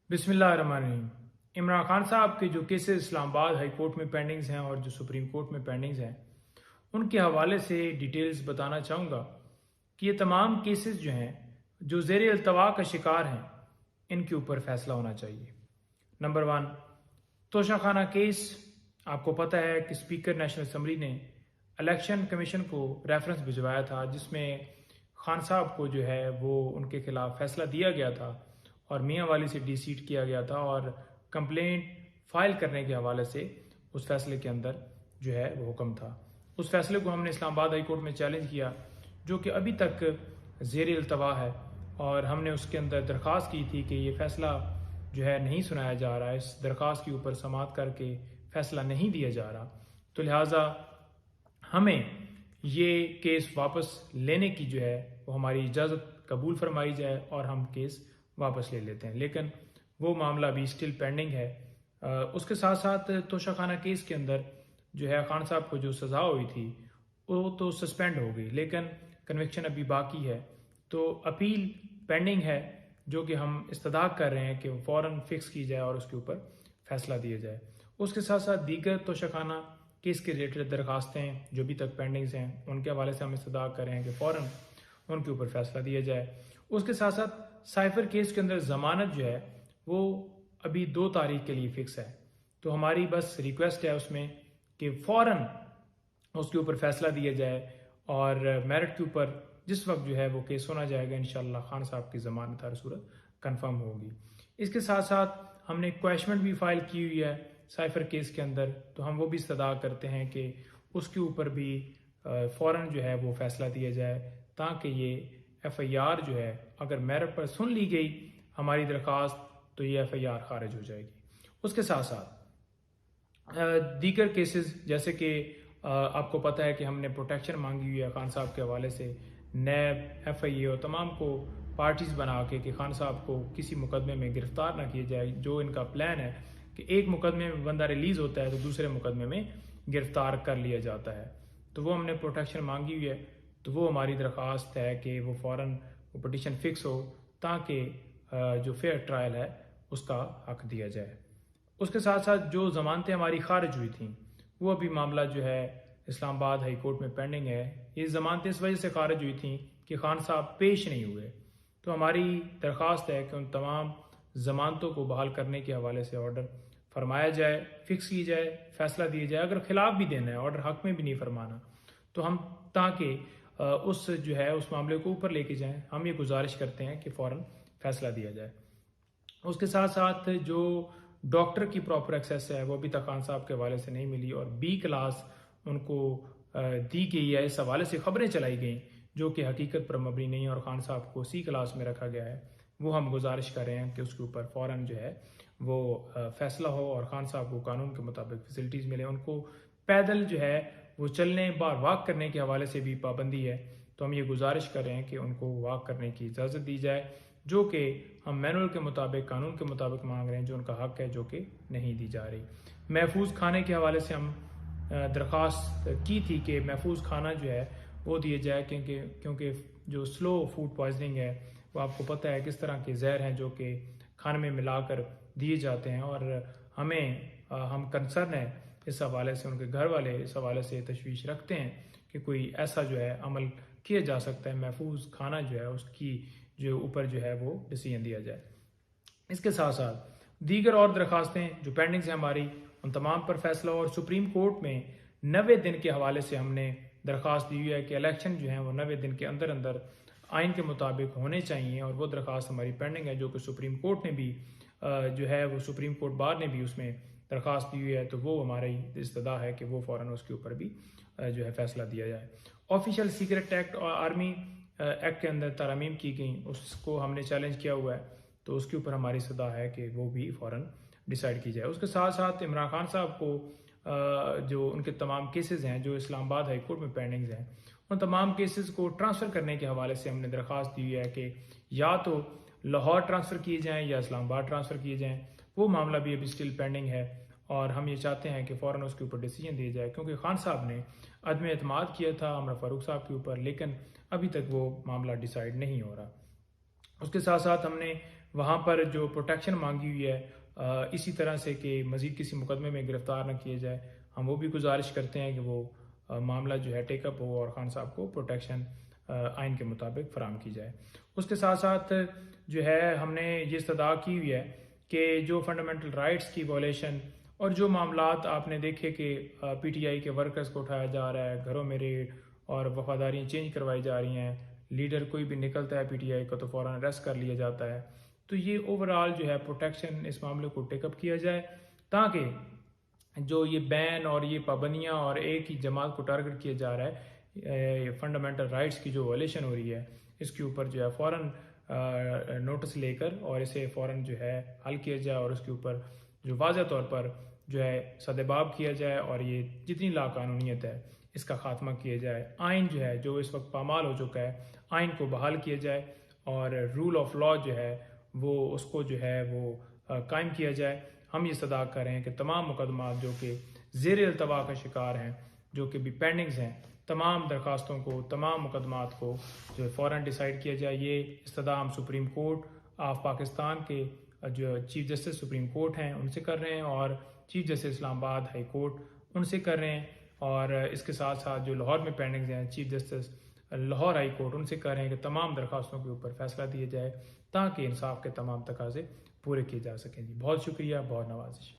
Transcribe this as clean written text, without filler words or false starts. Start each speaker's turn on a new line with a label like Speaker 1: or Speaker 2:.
Speaker 1: बिस्मिल्लाहिर्रहमानिर्रहीम। इमरान खान साहब के जो केसेस इस्लामाबाद हाई कोर्ट में पेंडिंग्स हैं और जो सुप्रीम कोर्ट में पेंडिंग्स हैं, उनके हवाले से डिटेल्स बताना चाहूँगा कि ये तमाम केसेस जो हैं, जो ज़ेर अल्तवा का शिकार हैं, इनके ऊपर फैसला होना चाहिए। Number 1, Toshakhana case. आपको पता है कि स्पीकर नेशनल असम्बली ने इलेक्शन कमीशन को रेफरेंस भिजवाया था, जिसमें खान साहब को जो है वो उनके खिलाफ फैसला दिया गया था और मियाँ वाली से डिसीट किया गया था और कंप्लेंट फाइल करने के हवाले से उस फैसले के अंदर जो है वो हुक्म था। उस फैसले को हमने इस्लामाबाद हाई कोर्ट में चैलेंज किया, जो कि अभी तक ज़ेर अल्तवा है, और हमने उसके अंदर दरख्वास्त की थी कि ये फ़ैसला जो है नहीं सुनाया जा रहा है, इस दरख्वास्त के ऊपर समाअत करके फ़ैसला नहीं दिया जा रहा, तो लिहाजा हमें ये केस वापस लेने की जो है वो हमारी इजाज़त कबूल फरमाई जाए और हम केस वापस ले लेते हैं। लेकिन वो मामला अभी स्टिल पेंडिंग है। उसके साथ साथ तोशाखाना केस के अंदर जो है खान साहब को जो सज़ा हुई थी वो तो सस्पेंड हो गई, लेकिन कन्विक्शन अभी बाकी है, तो अपील पेंडिंग है, जो कि हम इस्तदा कर रहे हैं कि वो फ़ौरन फिक्स की जाए और उसके ऊपर फैसला दिया जाए। उसके साथ साथ दीगर तोशाखाना केस के रिलेटेड दरखास्तें जो अभी तक पेंडिंग्स हैं, उनके हवाले से हम इस्तदा कर रहे हैं कि फ़ौरन उनके ऊपर फैसला दिया जाए। उसके साथ साथ साइफर केस के अंदर ज़मानत जो है वो अभी 2 तारीख के लिए फ़िक्स है, तो हमारी बस रिक्वेस्ट है उसमें कि फ़ौरन उसके ऊपर फैसला दिया जाए और मेरिट के ऊपर जिस वक्त जो है वो केस होना जाएगा, इंशाअल्लाह खान साहब की ज़मानत हर सूरत कन्फर्म होगी। इसके साथ साथ हमने क्वेश्चन भी फाइल की हुई है साइफर केस के अंदर, तो हम वो भी इस्तदा करते हैं कि उसके ऊपर भी फ़ौरन जो है वो फैसला दिया जाए, ताकि ये FIR जो है अगर मेरिट पर सुन ली गई हमारी दरख्वास्त, तो ये FIR खारिज हो जाएगी। उसके साथ साथ दीगर केसेस जैसे कि आपको पता है कि हमने प्रोटेक्शन मांगी हुई है खान साहब के हवाले से, नैब, FIA और तमाम को पार्टीज़ बना के कि खान साहब को किसी मुकदमे में गिरफ्तार ना किया जाए। जो इनका प्लान है कि एक मुकदमे में बंदा रिलीज़ होता है तो दूसरे मुकदमे में गिरफ्तार कर लिया जाता है, तो वो हमने प्रोटेक्शन मांगी हुई है। तो वो हमारी दरख्वास्त है कि वो फ़ौरन वो पटिशन फ़िक्स हो, ताकि जो फेयर ट्रायल है उसका हक दिया जाए। उसके साथ साथ जो ज़मानतें हमारी खारिज हुई थी, वो अभी मामला जो है इस्लामाबाद हाई कोर्ट में पेंडिंग है। ये ज़मानतें इस वजह से खारिज हुई थी कि खान साहब पेश नहीं हुए, तो हमारी दरख्वास्त है कि उन तमाम ज़मानतों को बहाल करने के हवाले से ऑर्डर फरमाया जाए, फ़िक्स की जाए, फ़ैसला दिया जाए। अगर खिलाफ भी देना है, ऑर्डर हक में भी नहीं फरमाना, तो हम ताकि उस जो है उस मामले को ऊपर लेके जाएं, हम ये गुजारिश करते हैं कि फ़ौरन फैसला दिया जाए। उसके साथ साथ जो डॉक्टर की प्रॉपर एक्सेस है वो अभी तक खान साहब के हवाले से नहीं मिली, और B क्लास उनको दी गई है, इस हवाले से खबरें चलाई गई जो कि हकीकत पर मबनी नहीं है, और खान साहब को C क्लास में रखा गया है। वो हम गुजारिश कर रहे हैं कि उसके ऊपर फ़ौरन जो है वो फैसला हो और खान साहब को कानून के मुताबिक फैसिलिटीज़ मिले। उनको पैदल जो है वो चलने बार वॉक करने के हवाले से भी पाबंदी है, तो हम ये गुजारिश कर रहे हैं कि उनको वॉक करने की इजाज़त दी जाए, जो कि हम मैनुअल के मुताबिक, कानून के मुताबिक मांग रहे हैं, जो उनका हक है, जो कि नहीं दी जा रही। महफूज खाने के हवाले से हम दरख्वास्त की थी कि महफूज खाना जो है वो दिया जाए, क्योंकि जो स्लो फूड पॉइजनिंग है वो आपको पता है किस तरह के जहर हैं जो कि खाने में मिलाकर दिए जाते हैं, और हम कंसर्न है इस हवाले से, उनके घर वाले इस हवाले से तशवीश रखते हैं कि कोई ऐसा जो है अमल किया जा सकता है, महफूज खाना जो है उसकी जो ऊपर जो है वो डिसीजन दिया जाए। इसके साथ साथ दीगर और दरखास्तें जो पेंडिंग हैं हमारी, उन तमाम पर फैसला, और सुप्रीम कोर्ट में 90 दिन के हवाले से हमने दरख्वास्त दी हुई है कि इलेक्शन जो है वो 90 दिन के अंदर अंदर आइन के मुताबिक होने चाहिए, और वो दरख्वास्त हमारी पेंडिंग है, जो कि सुप्रीम कोर्ट ने भी जो है वो सुप्रीम कोर्ट बार ने भी उसमें दरख्वास्त दी हुई है, तो वो हमारी इस्तदा है कि वो फ़ौरन उसके ऊपर भी जो है फैसला दिया जाए। ऑफिशियल सीक्रेट एक्ट और आर्मी एक्ट के अंदर तरमीम की गई, उसको हमने चैलेंज किया हुआ है, तो उसके ऊपर हमारी सदा है कि वो भी फ़ौरन डिसाइड की जाए। उसके साथ साथ इमरान खान साहब को जो उनके तमाम केसेस हैं जो इस्लामाबाद हाई कोर्ट में पेंडिंग्स हैं, उन तमाम केसेस को ट्रांसफ़र करने के हवाले से हमने दरख्वास्त दी है कि या तो लाहौर ट्रांसफ़र किए जाएँ या इस्लामाबाद ट्रांसफ़र किए जाएँ। वो मामला भी अभी स्टिल पेंडिंग है, और हम ये चाहते हैं कि फ़ौरन उसके ऊपर डिसीजन दिया जाए, क्योंकि खान साहब ने अदम एतमाद किया था अमर फ़ारूक साहब के ऊपर, लेकिन अभी तक वो मामला डिसाइड नहीं हो रहा। उसके साथ साथ हमने वहाँ पर जो प्रोटेक्शन मांगी हुई है इसी तरह से कि मज़ीद किसी मुकदमे में गिरफ्तार न किए जाए, हम वो भी गुजारिश करते हैं कि वो मामला जो है टेकअप हो और खान साहब को प्रोटेक्शन आइन के मुताबिक फराम की जाए। उसके साथ साथ जो है हमने ये इस्तदा की हुई है कि जो फंडामेंटल राइट्स की वॉलेशन और जो मामलात आपने देखे कि पीटीआई के वर्कर्स को उठाया जा रहा है, घरों में रेड और वफादारियाँ चेंज करवाई जा रही हैं, लीडर कोई भी निकलता है पीटीआई का तो फ़ौरन अरेस्ट कर लिया जाता है। तो ये ओवरऑल जो है प्रोटेक्शन इस मामले को टेकअप किया जाए ताकि जो ये बैन और ये पाबंदियाँ और एक ही जमात को टारगेट किया जा रहा है, फंडामेंटल राइट्स की जो वॉलेशन हो रही है, इसके ऊपर जो है फ़ौरन नोटिस लेकर और इसे फ़ौरन जो है हल किया जाए और उसके ऊपर जो वाज़ह तौर पर जो है सदेबाब किया जाए और ये जितनी लाकानूनीयत है इसका खात्मा किया जाए। आइन जो है जो इस वक्त पामाल हो चुका है, आइन को बहाल किया जाए और रूल ऑफ लॉ जो है वो उसको जो है वो कायम किया जाए। हम ये सदा कर रहे हैं कि तमाम मुकदमा जो कि ज़ेर अल्तवा का शिकार हैं, जो कि भी पेंडिंग्स हैं, तमाम दरखास्तों को, तमाम मुकदमात को जो है फ़ौरन डिसाइड किया जाए। ये इस्तदा हम सुप्रीम कोर्ट ऑफ पाकिस्तान के जो चीफ जस्टिस सुप्रीम कोर्ट हैं उनसे कर रहे हैं और chief justice Islamabad high court उनसे कर रहे हैं और इसके साथ साथ जो लाहौर में पेंडिंग्स हैं chief justice Lahore high court उनसे कह रहे हैं कि तमाम दरखास्तों के ऊपर फैसला दिया जाए ताकि इंसाफ के तमाम तकाजे पूरे किए जा सकें। जी बहुत शुक्रिया, बहुत नवाजिश।